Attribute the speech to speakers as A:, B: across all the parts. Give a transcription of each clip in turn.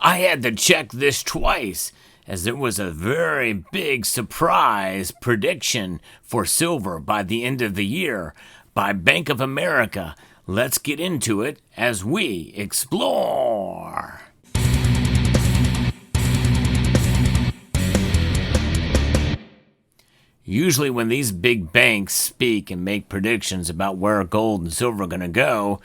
A: I had to check this twice, as there was a very big surprise prediction for silver by the end of the year by Bank of America. Let's get into it as we explore. Usually when these big banks speak and make predictions about where gold and silver are going to go,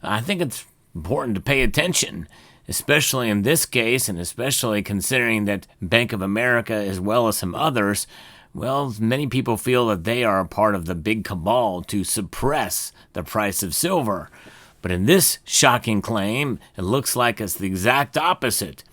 A: I think it's important to pay attention, especially in this case, and especially considering that Bank of America, as well as some others, well, many people feel that they are a part of the big cabal to suppress the price of silver. But in this shocking claim, it looks like it's the exact opposite.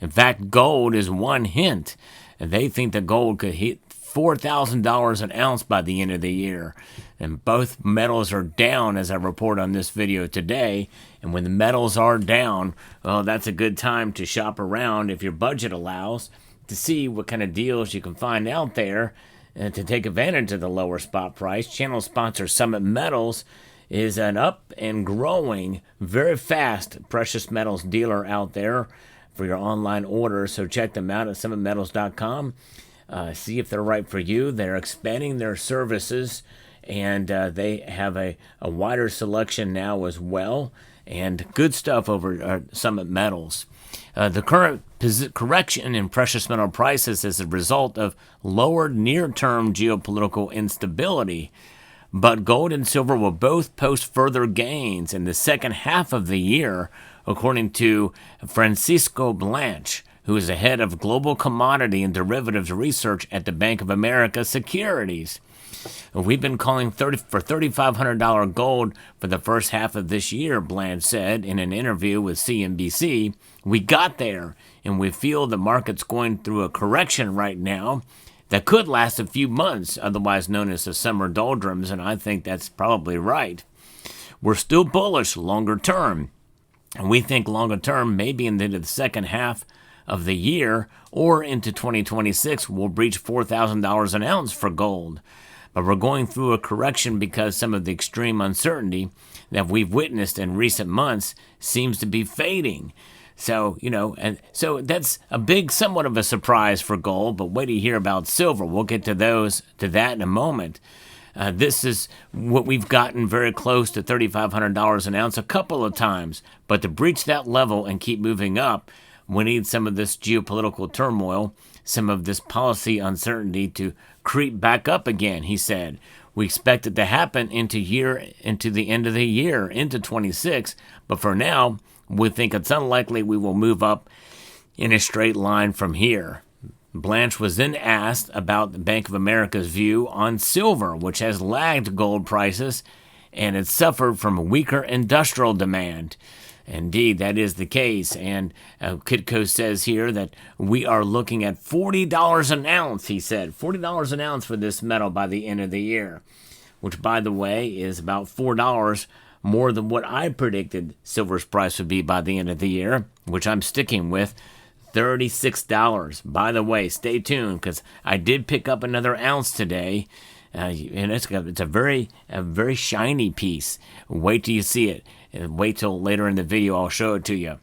A: In fact, gold is one hint, and they think that gold could hit $4,000 an ounce by the end of the year. And both metals are down, as I report on this video today. And when the metals are down, well, that's a good time to shop around, if your budget allows, to see what kind of deals you can find out there and to take advantage of the lower spot price. Channel sponsor Summit Metals is an up and growing, very fast precious metals dealer out there for your online orders. So check them out at summitmetals.com. See if they're right for you. They're expanding their services, and they have a wider selection now as well, and good stuff over Summit Metals. The current correction in precious metal prices is a result of lowered near-term geopolitical instability, but gold and silver will both post further gains in the second half of the year, according to Francisco Blanche, who is the head of global commodity and derivatives research at the Bank of America Securities. We've been calling for $3,500 gold for the first half of this year, Blanche said in an interview with CNBC. We got there, and we feel the market's going through a correction right now that could last a few months, otherwise known as the summer doldrums, and I think that's probably right. We're still bullish longer term, and we think longer term, maybe into the second half of the year or into 2026, we'll breach $4,000 an ounce for gold. But we're going through a correction because some of the extreme uncertainty that we've witnessed in recent months seems to be fading. So, and so that's a big, somewhat of a surprise for gold, but wait to hear about silver. We'll get to that in a moment. This is what we've gotten very close to $3,500 an ounce a couple of times, but to breach that level and keep moving up, we need some of this geopolitical turmoil, some of this policy uncertainty to creep back up again, he said. We expect it to happen into the end of the year, into 26, but for now, we think it's unlikely we will move up in a straight line from here. Blanche was then asked about the Bank of America's view on silver, which has lagged gold prices, and it suffered from weaker industrial demand. Indeed, that is the case, and Kitco says here that we are looking at $40 an ounce, he said. $40 an ounce for this metal by the end of the year, which, by the way, is about $4 more than what I predicted silver's price would be by the end of the year, which I'm sticking with, $36. By the way, stay tuned, because I did pick up another ounce today, and it's a very shiny piece. Wait till you see it. And wait till later in the video, I'll show it to you.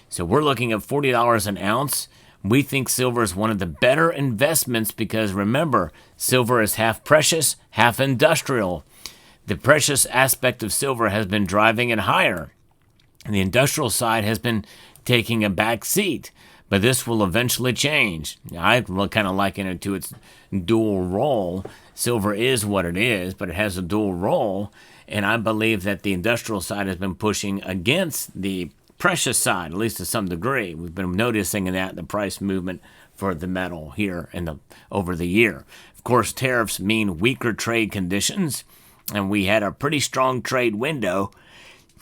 A: So we're looking at $40 an ounce. We think silver is one of the better investments because, remember, silver is half precious, half industrial. The precious aspect of silver has been driving it higher. And the industrial side has been taking a back seat. But this will eventually change. I kind of liken it to its dual role. Silver is what it is, but it has a dual role. And I believe that the industrial side has been pushing against the precious side, at least to some degree. We've been noticing that the price movement for the metal here over the year. Of course, tariffs mean weaker trade conditions, and we had a pretty strong trade window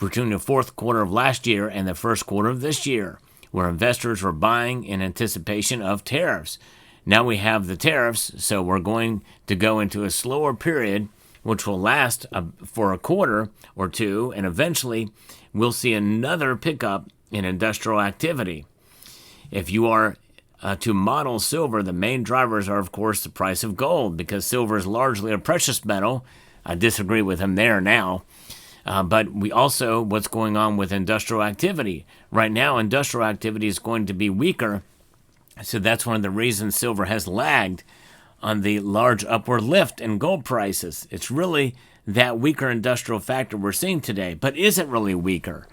A: between the fourth quarter of last year and the first quarter of this year, where investors were buying in anticipation of tariffs. Now we have the tariffs, so we're going to go into a slower period, which will last for a quarter or two, and eventually we'll see another pickup in industrial activity. If you are to model silver, the main drivers are, of course, the price of gold, because silver is largely a precious metal. I disagree with him there now. But we also, what's going on with industrial activity. Right now, industrial activity is going to be weaker. So that's one of the reasons silver has lagged on the large upward lift in gold prices. It's really that weaker industrial factor we're seeing today. But is it really weaker?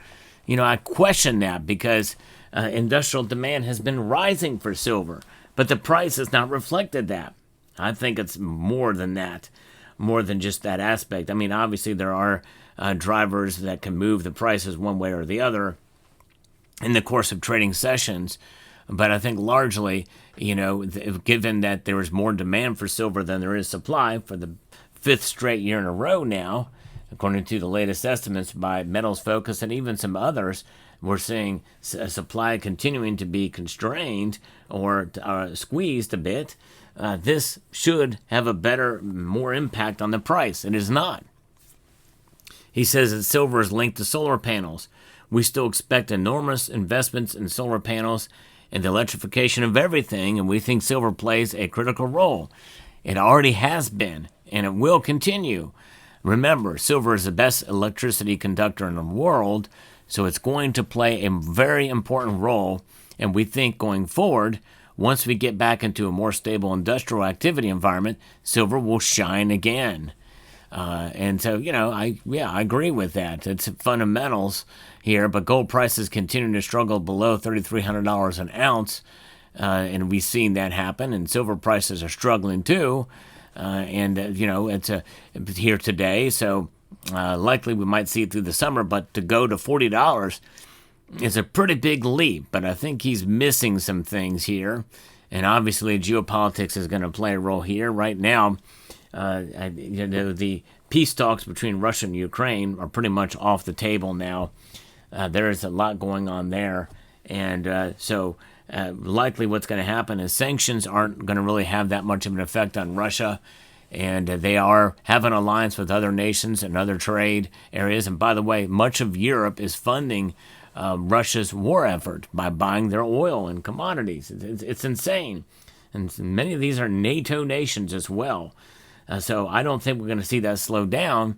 A: I question that because industrial demand has been rising for silver, but the price has not reflected that. I think it's more than that, more than just that aspect. Obviously there are drivers that can move the prices one way or the other in the course of trading sessions, but I think largely, given that there is more demand for silver than there is supply for the fifth straight year in a row now, according to the latest estimates by Metals Focus and even some others, we're seeing supply continuing to be constrained or squeezed a bit. This should have more impact on the price. It is not. He says that silver is linked to solar panels. We still expect enormous investments in solar panels and the electrification of everything, and we think silver plays a critical role. It already has been, and it will continue. Remember, silver is the best electricity conductor in the world, so it's going to play a very important role, and we think going forward, once we get back into a more stable industrial activity environment, silver will shine again. And so, I agree with that. It's fundamentals here, but gold prices continue to struggle below $3,300 an ounce, and we've seen that happen, and silver prices are struggling too. It's here today, so likely we might see it through the summer, but to go to $40 is a pretty big leap, but I think he's missing some things here, and obviously geopolitics is going to play a role here. Right now, the peace talks between Russia and Ukraine are pretty much off the table now. There is a lot going on there, and so likely what's going to happen is sanctions aren't going to really have that much of an effect on Russia, and they have an alliance with other nations and other trade areas. And by the way, much of Europe is funding Russia's war effort by buying their oil and commodities. It's insane. And many of these are NATO nations as well. So I don't think we're going to see that slow down.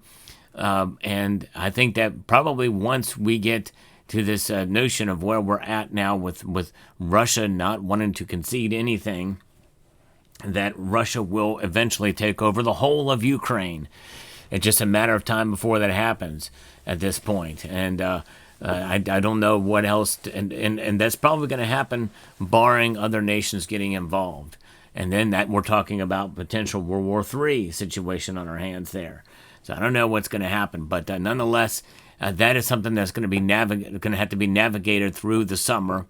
A: And I think that probably once we get to this notion of where we're at now with Russia not wanting to concede anything, that Russia will eventually take over the whole of Ukraine. It's just a matter of time before that happens at this point. And I don't know what else, and that's probably going to happen barring other nations getting involved. And then that we're talking about potential World War III situation on our hands there. So I don't know what's going to happen, but nonetheless, that is something that's going to have to be navigated through the summer,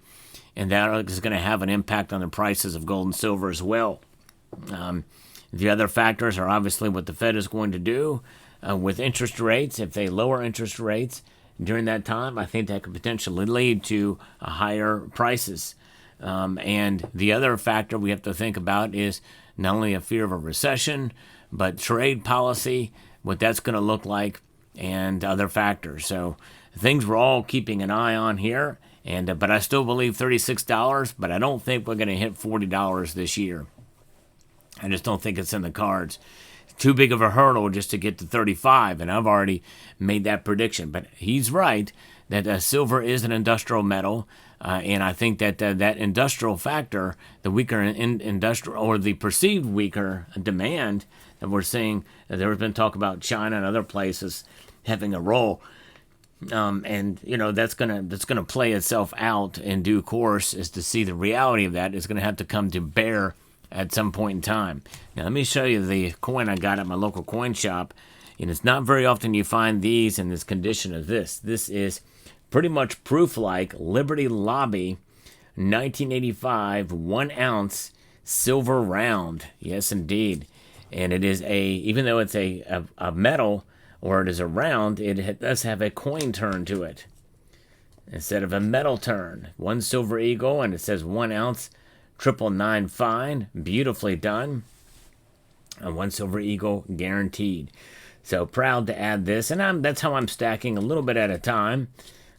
A: and that is going to have an impact on the prices of gold and silver as well. The other factors are obviously what the Fed is going to do with interest rates. If they lower interest rates during that time, I think that could potentially lead to higher prices. And the other factor we have to think about is not only a fear of a recession, but trade policy, what that's going to look like, and other factors. So things we're all keeping an eye on here. But I still believe $36, but I don't think we're going to hit $40 this year. I just don't think it's in the cards. It's too big of a hurdle just to get to 35, and I've already made that prediction. But he's right that silver is an industrial metal, and I think that that industrial factor, the weaker industrial or the perceived weaker demand that we're seeing, there's been talk about China and other places having a role. And that's gonna play itself out in due course. Is to see the reality of that is going to have to come to bear at some point in time. Now let me show you the coin I got at my local coin shop, and it's not very often you find these in this condition of this. This is pretty much proof-like Liberty Lobby 1985 1 ounce silver round. Yes, indeed. And it is even though it's a metal, or it is a round, it does have a coin turn to it instead of a metal turn. One silver eagle, and it says 1 ounce 999 fine, beautifully done, and one silver eagle guaranteed. So proud to add this, and that's how I'm stacking a little bit at a time.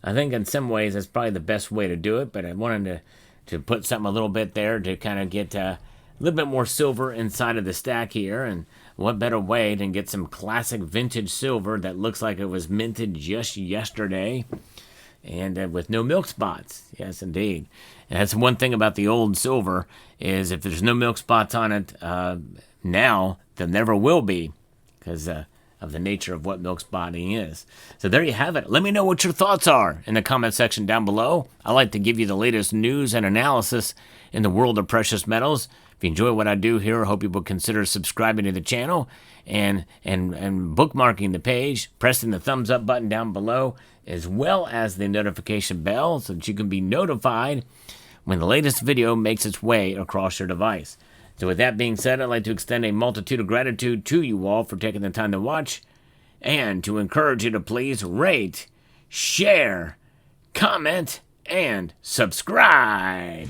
A: I think in some ways that's probably the best way to do it, but I wanted to put something a little bit there to kind of get a little bit more silver inside of the stack here, and what better way than get some classic vintage silver that looks like it was minted just yesterday, and with no milk spots. Yes, indeed. And that's one thing about the old silver, is if there's no milk spots on it now, there never will be, because of the nature of what milk spotting is. So there you have it. Let me know what your thoughts are in the comment section down below. I like to give you the latest news and analysis in the world of precious metals. If you enjoy what I do here, I hope you will consider subscribing to the channel and bookmarking the page, pressing the thumbs up button down below, as well as the notification bell so that you can be notified when the latest video makes its way across your device. So with that being said, I'd like to extend a multitude of gratitude to you all for taking the time to watch, and to encourage you to please rate, share, comment, and subscribe.